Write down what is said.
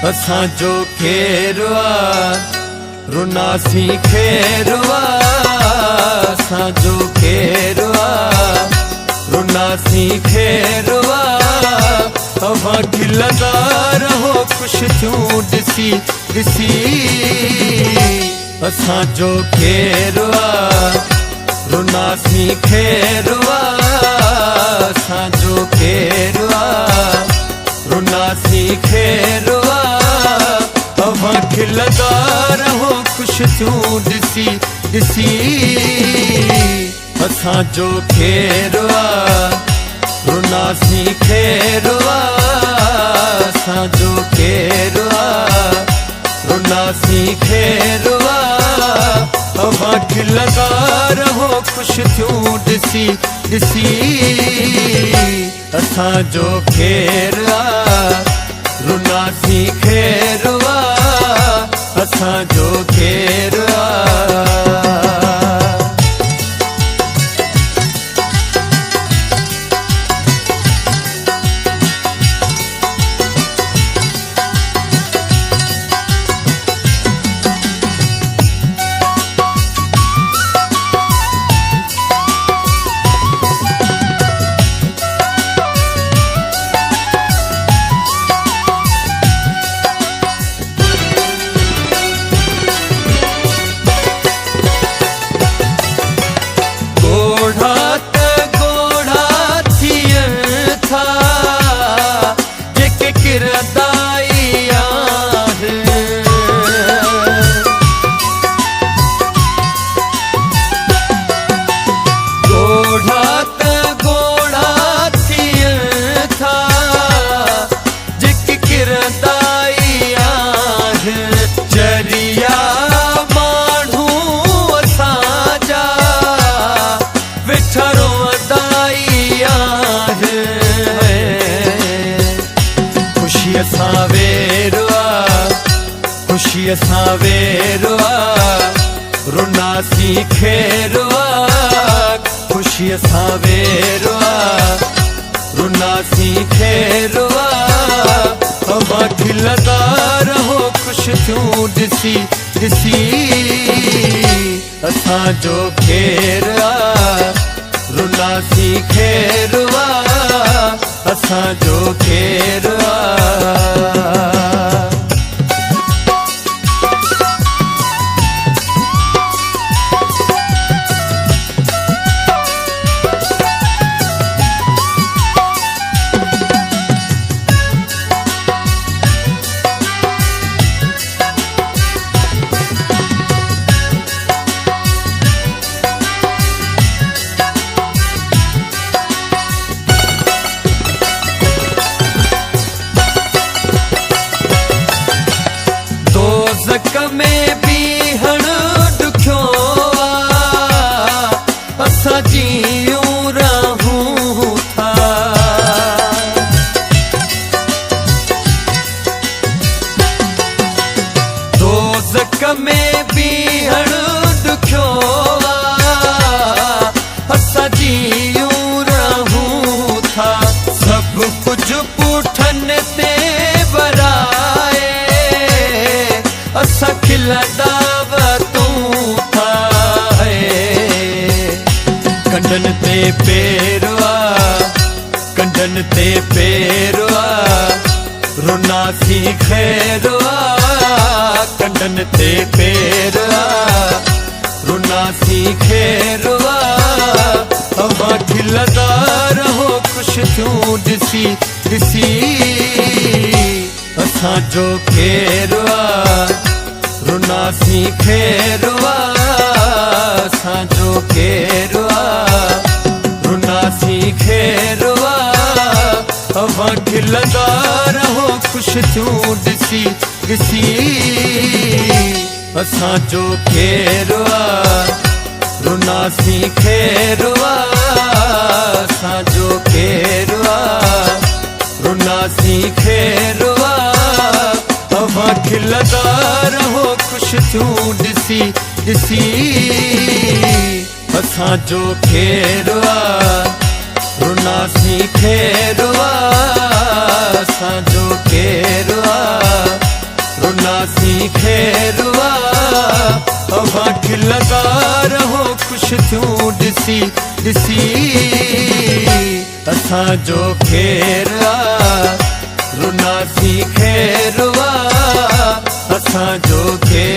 असां जो खेरवा रुनासी खेरवा असां जो खेरवा रुनासी खेरवा हवा खिलंदा रहो खुश थियूं ॾिसी ॾिसी असां जो खेरवा रुनासी खेरवा असां जो खेरवा रुनासी खेरवा हवा खिलंदा रहो खुश थियूं ॾिसी ॾिसी असां जो खेरवा रुनासी खेरवा असां जो खेरवा रुनासी खेरवा हवा खिलंदा रहो खुश थियूं ॾिसी ॾिसी असां जो खेरवा रुनासी खेरवा असां जो खेरवा खुशी असां वेरवा रुनासी खेरवा खुशी असां वेरवा रुनासी खेरवा हवा खिलंदा रहो खुश थियूं ॾिसी ॾिसी असां जो खेरवा रुनासी खेरवा असां जो खेरवा में बीहण ॾुखियो असां जियूं रहूं था दोज़ख में बीहण ॾुखियो असां जियूं रहूं था सभु कुझु पुठनि ते वराए असां खिलंदा वतूं था कंडन ते पेरवा कंडन ते पेरवा रुनासी खेरवा कंडन ते पेरवा रुनासी खेरवा हवा खिलंदा रहो खुश थियूं ॾिसी ॾिसी असां जो खेरवा रुनासी खेरवा असां जो खेरवा रुनासी खेरवा हवा खिलंदा रहो खुश थियूं ॾिसी ॾिसी असां जो खेरवा रुनासी खेरवा असां जो खेरवा रुनासी खेरवा हवा खिलंदा रहो खुश थियूं ॾिसी ॾिसी असां जो खेरवा रुनासी खेरवा असां जो खेरवा रुनासी खेरुआ अवाक लगा रहो खुश थियूं ॾिसी ॾिसी असांजो खेरुआ रुनासी खेरुआ असांजो खेरुआ